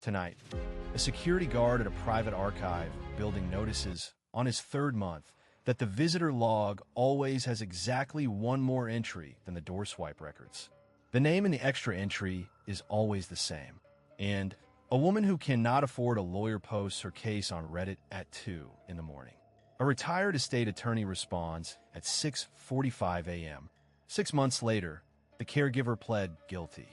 Tonight, a security guard at a private archive building notices on his third month that the visitor log always has exactly one more entry than the door swipe records. The name in the extra entry is always the same. And a woman who cannot afford a lawyer posts her case on Reddit at 2 in the morning. A retired estate attorney responds at 6:45 a.m. 6 months later, the caregiver pled guilty.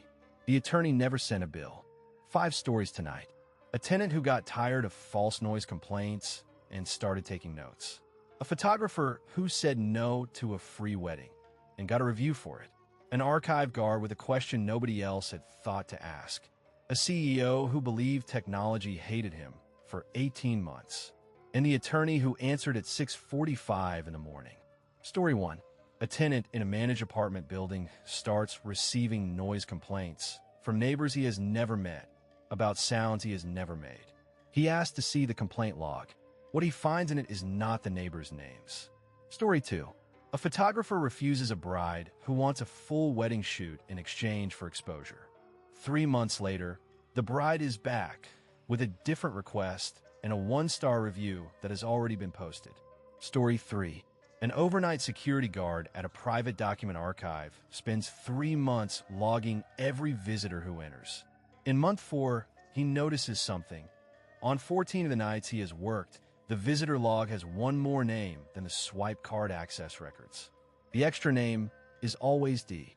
The attorney never sent a bill. 5 stories tonight. A tenant who got tired of false noise complaints and started taking notes. A photographer who said no to a free wedding and got a review for it. An archive guard with a question nobody else had thought to ask. A CEO who believed technology hated him for 18 months. And the attorney who answered at 6:45 in the morning. Story 1. A tenant in a managed apartment building starts receiving noise complaints from neighbors he has never met about sounds he has never made. He asks to see the complaint log. What he finds in it is not the neighbors' names. Story 2. A photographer refuses a bride who wants a full wedding shoot in exchange for exposure. 3 months later, the bride is back with a different request and a 1-star review that has already been posted. Story 3. An overnight security guard at a private document archive spends 3 months logging every visitor who enters. In month 4, he notices something. On 14 of the nights he has worked, the visitor log has one more name than the swipe card access records. The extra name is always D.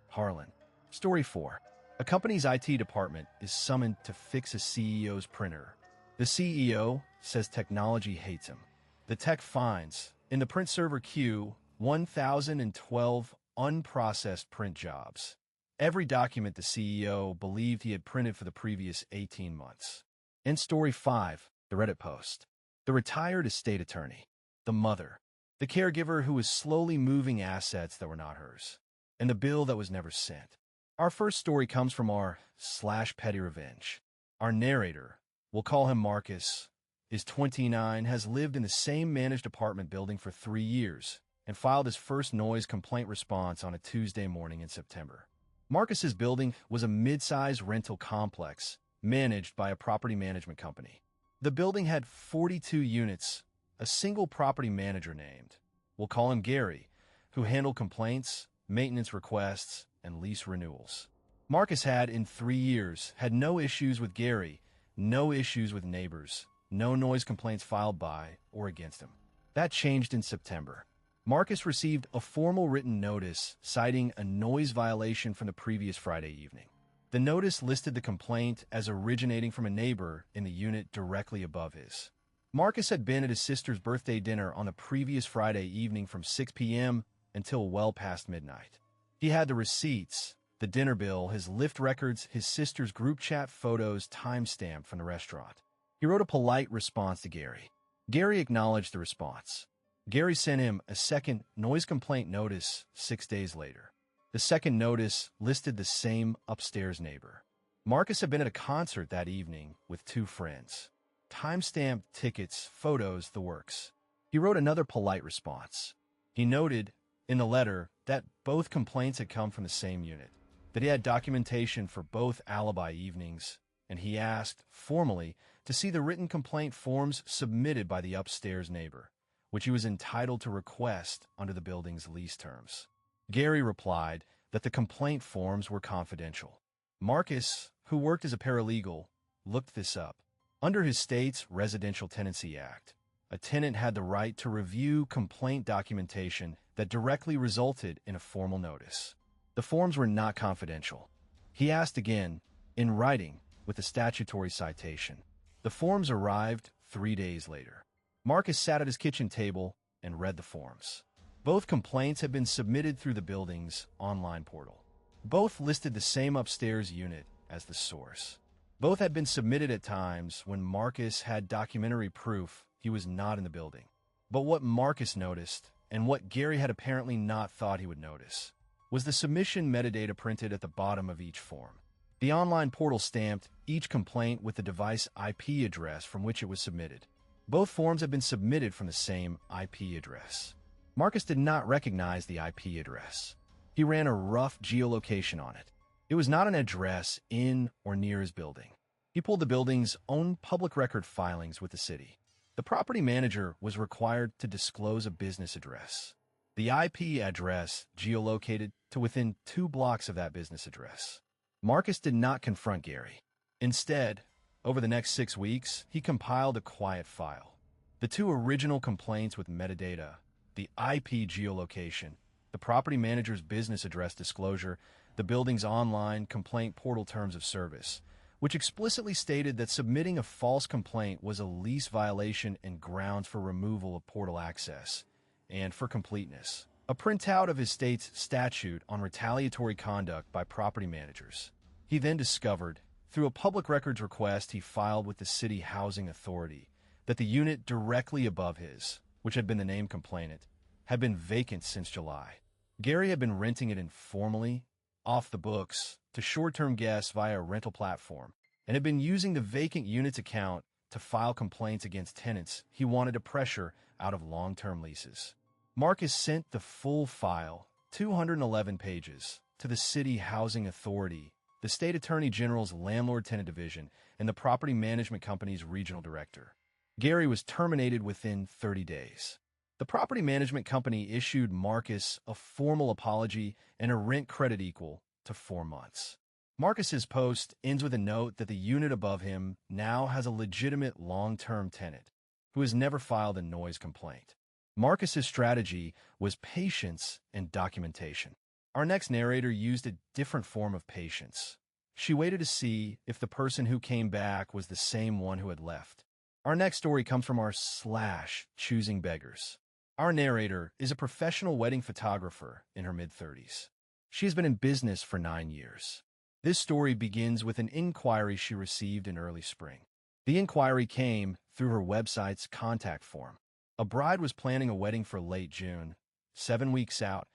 Harlan. Story 4. A company's IT department is summoned to fix a CEO's printer. The CEO says technology hates him. The tech finds, in the print server queue, 1,012 unprocessed print jobs. Every document the CEO believed he had printed for the previous 18 months. In Story 5, the Reddit post. The retired estate attorney. The mother. The caregiver who was slowly moving assets that were not hers. And the bill that was never sent. Our first story comes from r/pettyrevenge. Our narrator, we'll call him Marcus, is 29, has lived in the same managed apartment building for 3 years, and filed his first noise complaint response on a Tuesday morning in September. Marcus's building was a mid-size rental complex managed by a property management company. The building had 42 units, a single property manager named, we'll call him Gary, who handled complaints, maintenance requests, and lease renewals. Marcus had, in 3 years, had no issues with Gary, no issues with neighbors, no noise complaints filed by or against him. That changed in September. Marcus received a formal written notice citing a noise violation from the previous Friday evening. The notice listed the complaint as originating from a neighbor in the unit directly above his. Marcus had been at his sister's birthday dinner on the previous Friday evening from 6 p.m. until well past midnight. He had the receipts, the dinner bill, his Lyft records, his sister's group chat photos timestamped from the restaurant. He wrote a polite response to Gary. Gary acknowledged the response. Gary sent him a second noise complaint notice 6 days later. The second notice listed the same upstairs neighbor. Marcus had been at a concert that evening with 2 friends. Timestamped tickets, photos, the works. He wrote another polite response. He noted in the letter that both complaints had come from the same unit, that he had documentation for both alibi evenings, and he asked, formally, to see the written complaint forms submitted by the upstairs neighbor, which he was entitled to request under the building's lease terms. Gary replied that the complaint forms were confidential. Marcus, who worked as a paralegal, looked this up. Under his state's Residential Tenancy Act, a tenant had the right to review complaint documentation that directly resulted in a formal notice. The forms were not confidential. He asked again, in writing, with a statutory citation. The forms arrived 3 days later. Marcus sat at his kitchen table and read the forms. Both complaints had been submitted through the building's online portal. Both listed the same upstairs unit as the source. Both had been submitted at times when Marcus had documentary proof he was not in the building. But what Marcus noticed, and what Gary had apparently not thought he would notice, was the submission metadata printed at the bottom of each form. The online portal stamped each complaint with the device IP address from which it was submitted. Both forms had been submitted from the same IP address. Marcus did not recognize the IP address. He ran a rough geolocation on it. It was not an address in or near his building. He pulled the building's own public record filings with the city. The property manager was required to disclose a business address. The IP address geolocated to within 2 blocks of that business address. Marcus did not confront Gary. Instead, over the next 6 weeks, he compiled a quiet file. The 2 original complaints with metadata, the IP geolocation, the property manager's business address disclosure, the building's online complaint portal terms of service, which explicitly stated that submitting a false complaint was a lease violation and grounds for removal of portal access. And for completeness, a printout of his state's statute on retaliatory conduct by property managers. He then discovered, through a public records request he filed with the City Housing Authority, that the unit directly above his, which had been the named complainant, had been vacant since July. Gary had been renting it informally, off the books, to short-term guests via a rental platform, and had been using the vacant unit's account to file complaints against tenants he wanted to pressure out of long-term leases. Marcus sent the full file, 211 pages, to the City Housing Authority, the State Attorney General's Landlord-Tenant Division, and the Property Management Company's Regional Director. Gary was terminated within 30 days. The Property Management Company issued Marcus a formal apology and a rent credit equal to 4 months. Marcus's post ends with a note that the unit above him now has a legitimate long-term tenant who has never filed a noise complaint. Marcus's strategy was patience and documentation. Our next narrator used a different form of patience. She waited to see if the person who came back was the same one who had left. Our next story comes from our /ChoosingBeggars. Our narrator is a professional wedding photographer in her mid-30s. She has been in business for 9 years. This story begins with an inquiry she received in early spring. The inquiry came through her website's contact form. A bride was planning a wedding for late June, 7 weeks out,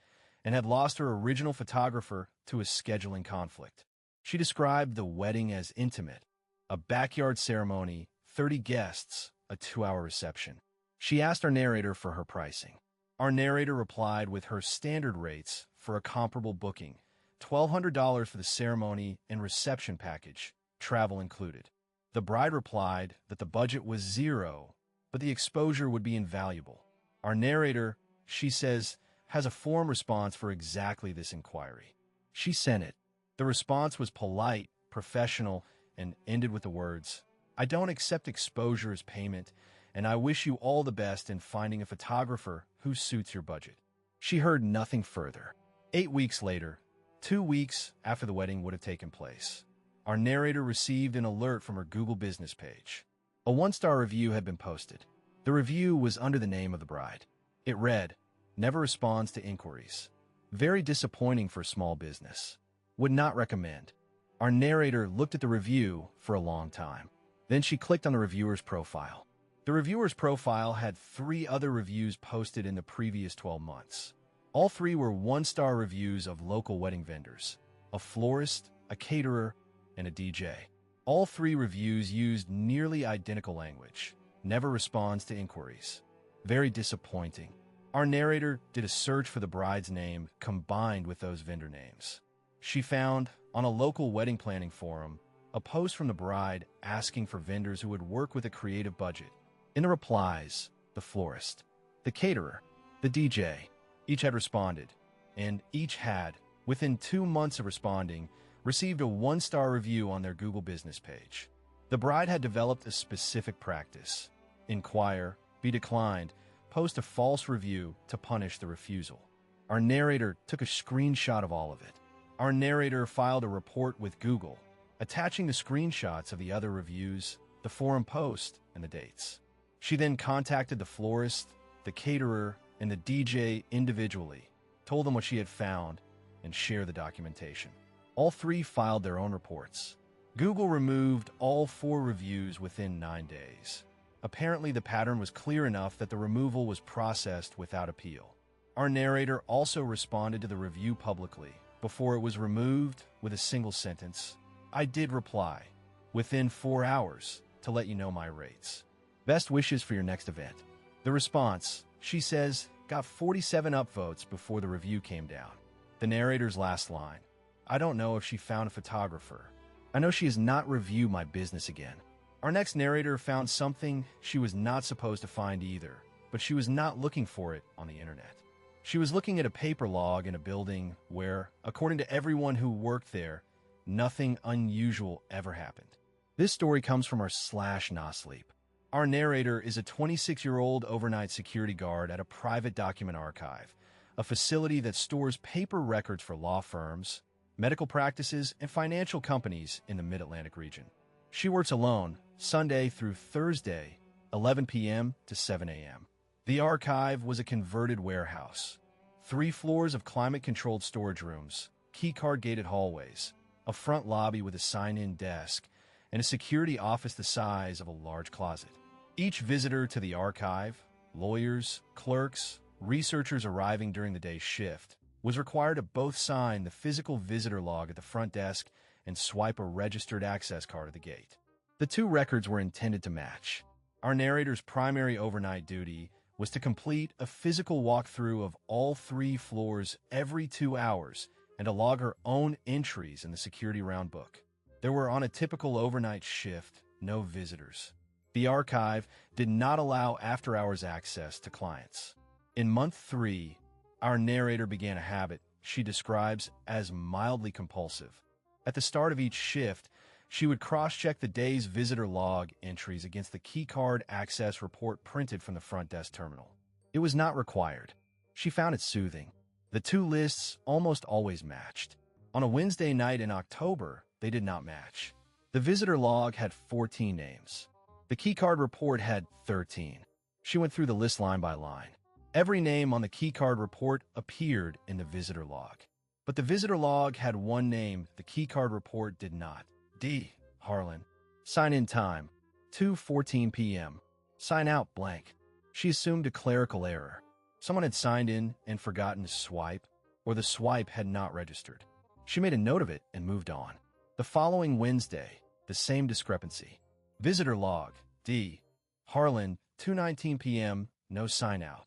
and had lost her original photographer to a scheduling conflict. She described the wedding as intimate, a backyard ceremony, 30 guests, a 2-hour reception. She asked our narrator for her pricing. Our narrator replied with her standard rates for a comparable booking, $1,200 for the ceremony and reception package, travel included. The bride replied that the budget was $0, but the exposure would be invaluable. Our narrator, she says, has a form response for exactly this inquiry. She sent it. The response was polite, professional, and ended with the words, "I don't accept exposure as payment, and I wish you all the best in finding a photographer who suits your budget." She heard nothing further. 8 weeks later, 2 weeks after the wedding would have taken place, our narrator received an alert from her Google business page. A 1-star review had been posted. The review was under the name of the bride. It read, "Never responds to inquiries. Very disappointing for a small business. Would not recommend." Our narrator looked at the review for a long time. Then she clicked on the reviewer's profile. The reviewer's profile had 3 other reviews posted in the previous 12 months. All 3 were 1-star reviews of local wedding vendors, a florist, a caterer, and a DJ. All 3 reviews used nearly identical language. Never responds to inquiries. Very disappointing. Our narrator did a search for the bride's name combined with those vendor names. She found, on a local wedding planning forum, a post from the bride asking for vendors who would work with a creative budget. In the replies, the florist, the caterer, the DJ, each had responded, and each had, within 2 months of responding, received a 1-star review on their Google business page. The bride had developed a specific practice: inquire, be declined, post a false review to punish the refusal. Our narrator took a screenshot of all of it. Our narrator filed a report with Google, attaching the screenshots of the other reviews, the forum post, and the dates. She then contacted the florist, the caterer, and the DJ individually, told them what she had found, and shared the documentation. All 3 filed their own reports. Google removed all 4 reviews within 9 days. Apparently, the pattern was clear enough that the removal was processed without appeal. Our narrator also responded to the review publicly before it was removed with a single sentence, "I did reply within 4 hours to let you know my rates. Best wishes for your next event." The response, she says, got 47 upvotes before the review came down. The narrator's last line, "I don't know if she found a photographer, I know she has not reviewed my business again. Our next narrator found something she was not supposed to find either, but she was not looking for it on the internet. She was looking at a paper log in a building where, according to everyone who worked there, nothing unusual ever happened. This story comes from our /nosleep. Our narrator is a 26-year-old overnight security guard at a private document archive, a facility that stores paper records for law firms, medical practices, and financial companies in the Mid-Atlantic region. She works alone, Sunday through Thursday, 11 p.m. to 7 a.m. The archive was a converted warehouse. 3 floors of climate-controlled storage rooms, key-card-gated hallways, a front lobby with a sign-in desk, and a security office the size of a large closet. Each visitor to the archive, lawyers, clerks, researchers arriving during the day's shift, was required to both sign the physical visitor log at the front desk and swipe a registered access card at the gate. The 2 records were intended to match. Our narrator's primary overnight duty was to complete a physical walkthrough of all 3 floors every 2 hours and to log her own entries in the security round book. There were, on a typical overnight shift, no visitors. The archive did not allow after-hours access to clients. In month 3, our narrator began a habit she describes as mildly compulsive. At the start of each shift, she would cross-check the day's visitor log entries against the keycard access report printed from the front desk terminal. It was not required. She found it soothing. The 2 lists almost always matched. On a Wednesday night in October, they did not match. The visitor log had 14 names. The keycard report had 13. She went through the list line by line. Every name on the keycard report appeared in the visitor log. But the visitor log had 1 name the keycard report did not. D. Harlan. Sign-in time, 2:14 p.m. Sign out blank. She assumed a clerical error. Someone had signed in and forgotten to swipe, or the swipe had not registered. She made a note of it and moved on. The following Wednesday, the same discrepancy. Visitor log, D. Harlan, 2:19 p.m., no sign-out.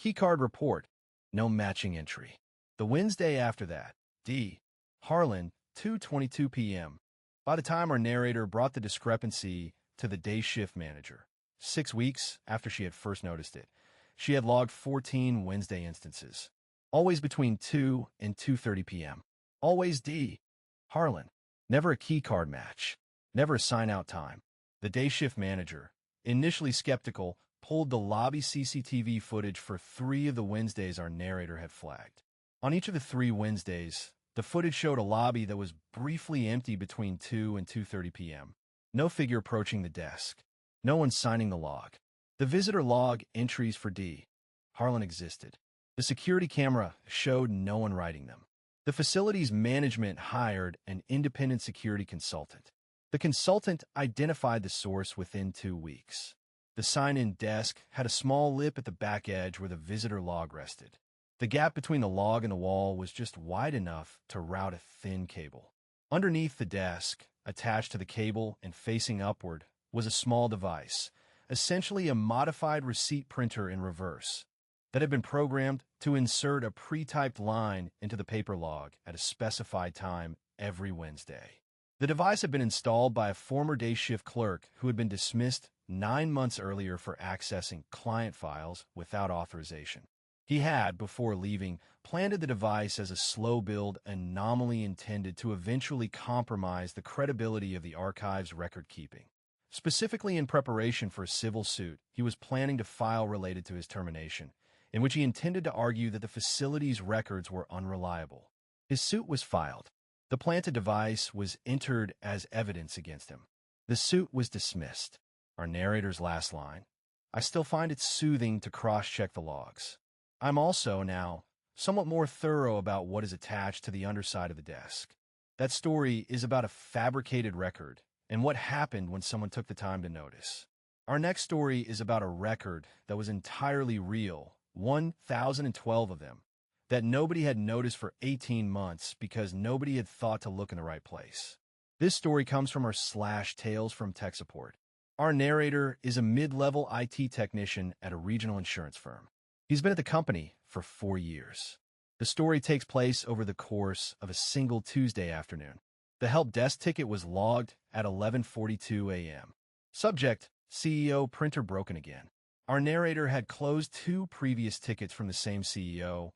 Keycard report, no matching entry. The Wednesday after that, D. Harlan, 2:22 p.m. By the time our narrator brought the discrepancy to the day shift manager, 6 weeks after she had first noticed it, she had logged 14 Wednesday instances, always between 2 and 2:30 p.m. Always D. Harlan. Never a keycard match. Never a sign-out time. The day shift manager, initially skeptical, pulled the lobby CCTV footage for 3 of the Wednesdays our narrator had flagged. On each of the 3 Wednesdays, the footage showed a lobby that was briefly empty between 2 and 2:30 p.m. No figure approaching the desk. No one signing the log. The visitor log entries for D. Harlan existed. The security camera showed no one writing them. The facility's management hired an independent security consultant. The consultant identified the source within 2 weeks. The sign-in desk had a small lip at the back edge where the visitor log rested. The gap between the log and the wall was just wide enough to route a thin cable. Underneath the desk, attached to the cable and facing upward, was a small device, essentially a modified receipt printer in reverse, that had been programmed to insert a pre-typed line into the paper log at a specified time every Wednesday. The device had been installed by a former day shift clerk who had been dismissed 9 months earlier for accessing client files without authorization. He had, before leaving, planted the device as a slow-build anomaly intended to eventually compromise the credibility of the archive's record-keeping. Specifically in preparation for a civil suit he was planning to file related to his termination, in which he intended to argue that the facility's records were unreliable. His suit was filed. The planted device was entered as evidence against him. The suit was dismissed. Our narrator's last line, "I still find it soothing to cross-check the logs. I'm also, now, somewhat more thorough about what is attached to the underside of the desk." That story is about a fabricated record and what happened when someone took the time to notice. Our next story is about a record that was entirely real, 1,012 of them, that nobody had noticed for 18 months because nobody had thought to look in the right place. This story comes from our /TalesFromTechSupport. Our narrator is a mid-level IT technician at a regional insurance firm. He's been at the company for 4 years. The story takes place over the course of a single Tuesday afternoon. The help desk ticket was logged at 11:42 a.m. Subject, CEO printer broken again. Our narrator had closed 2 previous tickets from the same CEO,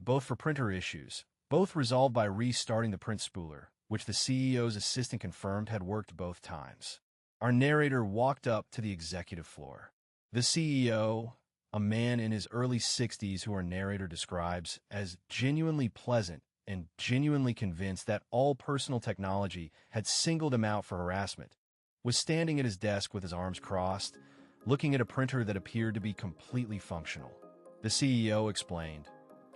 both for printer issues, both resolved by restarting the print spooler, which the CEO's assistant confirmed had worked both times. Our narrator walked up to the executive floor. The CEO, a man in his early 60s who our narrator describes as genuinely pleasant and genuinely convinced that all personal technology had singled him out for harassment, was standing at his desk with his arms crossed, looking at a printer that appeared to be completely functional. The CEO explained.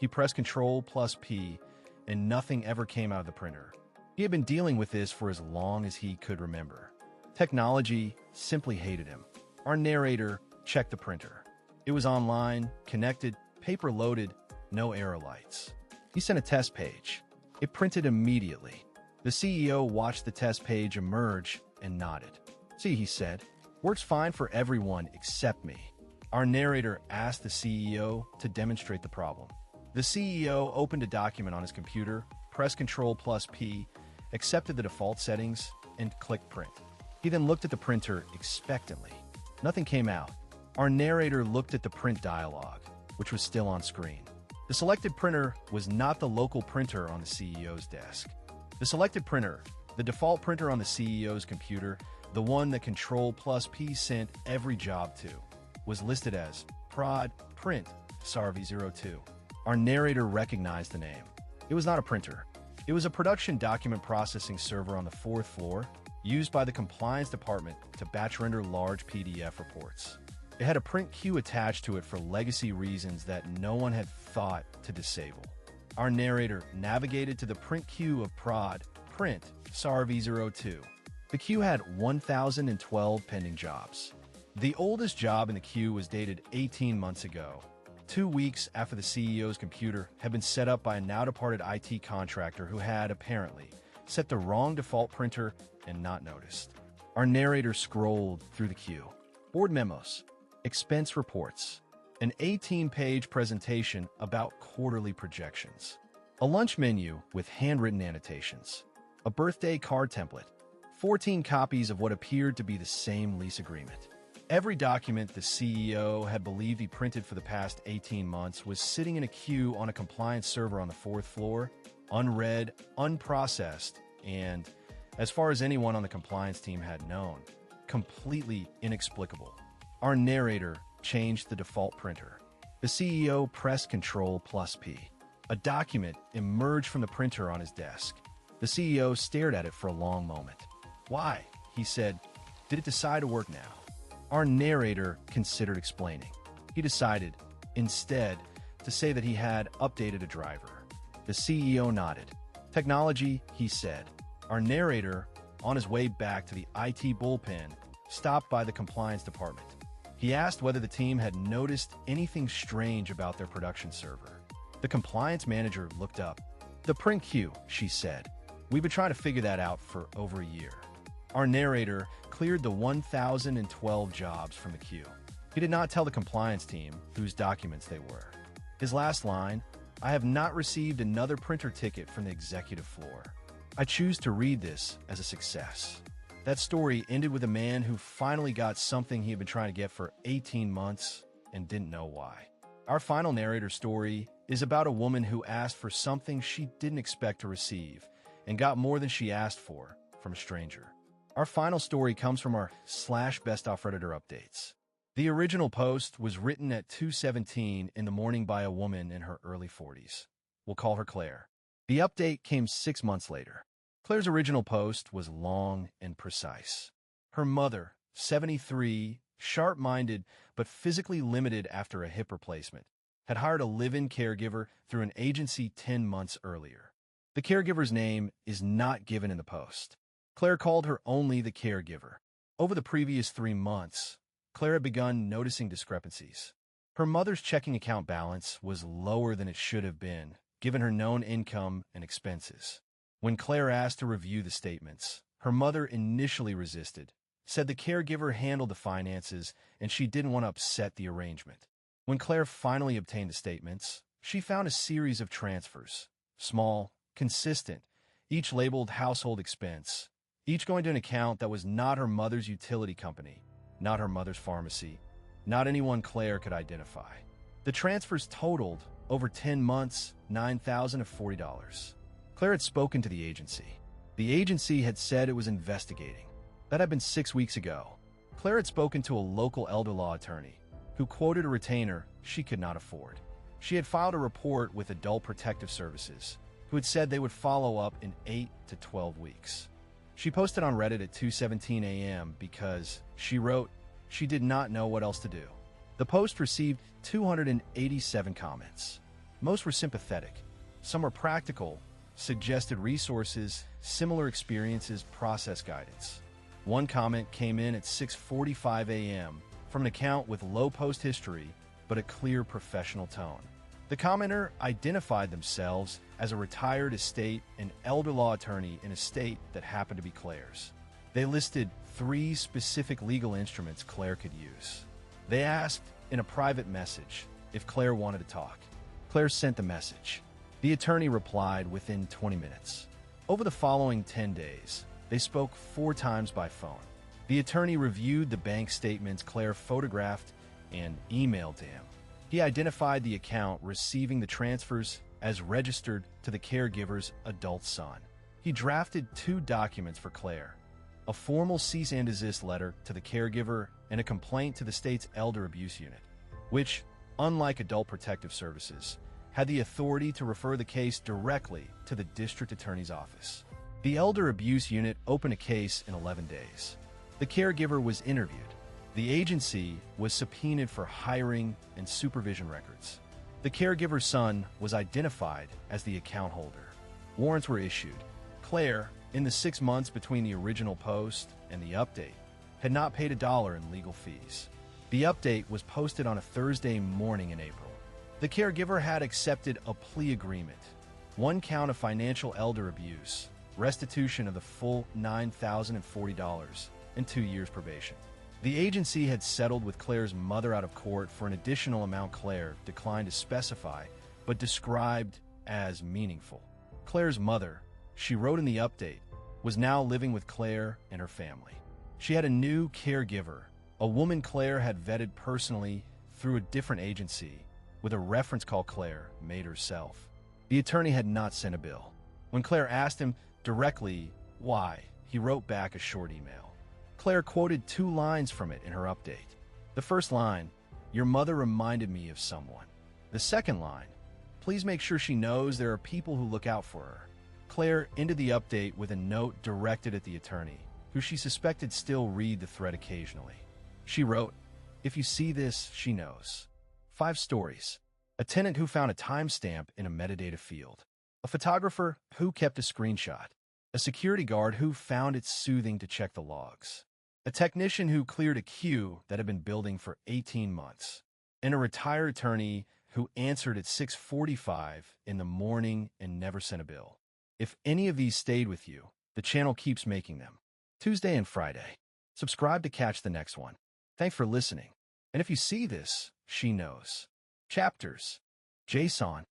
He pressed Ctrl+P, and nothing ever came out of the printer. He had been dealing with this for as long as he could remember. Technology simply hated him. Our narrator checked the printer. It was online, connected, paper-loaded, no arrow lights. He sent a test page. It printed immediately. The CEO watched the test page emerge and nodded. "See," he said, "works fine for everyone except me." Our narrator asked the CEO to demonstrate the problem. The CEO opened a document on his computer, pressed Ctrl+P, accepted the default settings, and clicked print. He then looked at the printer expectantly. Nothing came out. Our narrator looked at the print dialog, which was still on screen. The selected printer was not the local printer on the CEO's desk. The selected printer, the default printer on the CEO's computer, the one that Ctrl+P sent every job to, was listed as Prod Print SARV02. Our narrator recognized the name. It was not a printer. It was a production document processing server on the 4th floor, used by the compliance department to batch render large PDF reports. It had a print queue attached to it for legacy reasons that no one had thought to disable. Our narrator navigated to the print queue of Prod Print SARV02. The queue had 1,012 pending jobs. The oldest job in the queue was dated 18 months ago, 2 weeks after the CEO's computer had been set up by a now-departed IT contractor who had, apparently, set the wrong default printer and not noticed. Our narrator scrolled through the queue. Board memos, expense reports, an 18-page presentation about quarterly projections, a lunch menu with handwritten annotations, a birthday card template, 14 copies of what appeared to be the same lease agreement. Every document the CEO had believed he printed for the past 18 months was sitting in a queue on a compliance server on the 4th floor, unread, unprocessed, and, as far as anyone on the compliance team had known, completely inexplicable. Our narrator changed the default printer. The CEO pressed Ctrl+P. A document emerged from the printer on his desk. The CEO stared at it for a long moment. "Why?" he said. "Did it decide to work now?" Our narrator considered explaining. He decided, instead, to say that he had updated a driver. The CEO nodded. "Technology," he said. Our narrator, on his way back to the IT bullpen, stopped by the compliance department. He asked whether the team had noticed anything strange about their production server. The compliance manager looked up. "The print queue," she said. "We've been trying to figure that out for over a year." Our narrator cleared the 1,012 jobs from the queue. He did not tell the compliance team whose documents they were. His last line, "I have not received another printer ticket from the executive floor. I choose to read this as a success." That story ended with a man who finally got something he had been trying to get for 18 months and didn't know why. Our final narrator story is about a woman who asked for something she didn't expect to receive and got more than she asked for from a stranger. Our final story comes from our /BestofRedditorUpdates. The original post was written at 2:17 in the morning by a woman in her early 40s. We'll call her Claire. The update came 6 months later. Claire's original post was long and precise. Her mother, 73, sharp-minded but physically limited after a hip replacement, had hired a live-in caregiver through an agency 10 months earlier. The caregiver's name is not given in the post. Claire called her only the caregiver. Over the previous 3 months, Claire had begun noticing discrepancies. Her mother's checking account balance was lower than it should have been, given her known income and expenses. When Claire asked to review the statements, her mother initially resisted, said the caregiver handled the finances and she didn't want to upset the arrangement. When Claire finally obtained the statements, she found a series of transfers, small, consistent, each labeled household expense, each going to an account that was not her mother's utility company, not her mother's pharmacy, not anyone Claire could identify. The transfers totaled, over 10 months, $9,040. Claire had spoken to the agency. The agency had said it was investigating. That had been 6 weeks ago. Claire had spoken to a local elder law attorney, who quoted a retainer she could not afford. She had filed a report with Adult Protective Services, who had said they would follow up in 8 to 12 weeks. She posted on Reddit at 2:17 a.m. because, she wrote, she did not know what else to do. The post received 287 comments. Most were sympathetic. Some were practical, suggested resources, similar experiences, process guidance. One comment came in at 6:45 a.m. from an account with low post history, but a clear professional tone. The commenter identified themselves as a retired estate and elder law attorney in a state that happened to be Claire's. They listed 3 specific legal instruments Claire could use. They asked, in a private message, if Claire wanted to talk. Claire sent the message. The attorney replied within 20 minutes. Over the following 10 days, they spoke 4 times by phone. The attorney reviewed the bank statements Claire photographed and emailed to him. He identified the account receiving the transfers as registered to the caregiver's adult son. He drafted 2 documents for Claire, a formal cease and desist letter to the caregiver and a complaint to the state's Elder Abuse Unit, which, unlike Adult Protective Services, had the authority to refer the case directly to the district attorney's office. The Elder Abuse Unit opened a case in 11 days. The caregiver was interviewed. The agency was subpoenaed for hiring and supervision records. The caregiver's son was identified as the account holder. Warrants were issued. Claire, in the 6 months between the original post and the update, had not paid $1 in legal fees. The update was posted on a Thursday morning in April. The caregiver had accepted a plea agreement, 1 count of financial elder abuse, restitution of the full $9,040, and 2 years probation. The agency had settled with Claire's mother out of court for an additional amount Claire declined to specify, but described as meaningful. Claire's mother, she wrote in the update, was now living with Claire and her family. She had a new caregiver, a woman Claire had vetted personally through a different agency, with a reference call Claire made herself. The attorney had not sent a bill. When Claire asked him directly why, he wrote back a short email. Claire quoted 2 lines from it in her update. The first line, "Your mother reminded me of someone." The second line, "Please make sure she knows there are people who look out for her." Claire ended the update with a note directed at the attorney, who she suspected still read the thread occasionally. She wrote, "If you see this, she knows." 5 stories. A tenant who found a timestamp in a metadata field. A photographer who kept a screenshot. A security guard who found it soothing to check the logs. A technician who cleared a queue that had been building for 18 months. And a retired attorney who answered at 6:45 in the morning and never sent a bill. If any of these stayed with you, the channel keeps making them. Tuesday and Friday. Subscribe to catch the next one. Thanks for listening. And if you see this, she knows. Chapters. JSON.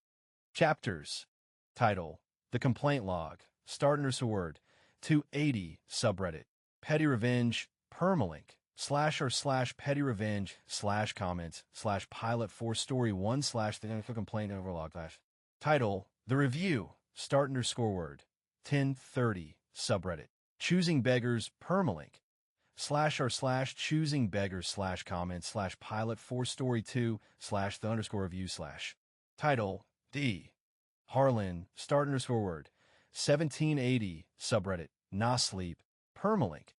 Chapters. Title. The Complaint Log. Start_word. 280. Subreddit. Petty Revenge. Permalink. /r/pettyrevenge/ comments / pilot 4 story 1 / the complaint overlog / title. The Review. Start_word. 1030. Subreddit. ChoosingBeggars. Permalink. /r/ChoosingBeggars/ comments / pilot 4 story 2 / the _review / title. D. Harlan. Start_word. 1780. Subreddit. Nosleep. Permalink.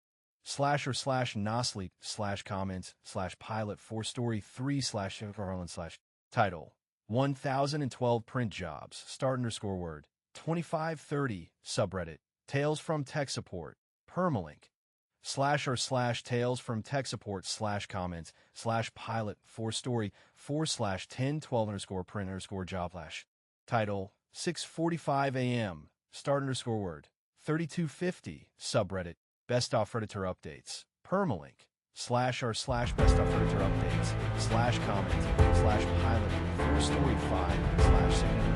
/r/nosleep/ comments / pilot 4 story 3 / Harlan / title. 1012 print jobs. Start_word. 2530. Subreddit. TalesFromTechSupport. Permalink. /r/TalesFromTechSupport / comments / pilot 4 story 4 / 1012 print job / title. 6:45 a.m. Start_word. 3250. Subreddit. BestofRedditorUpdates. Permalink. /r/BestofRedditorUpdates / comment / pilot 4 story 5 /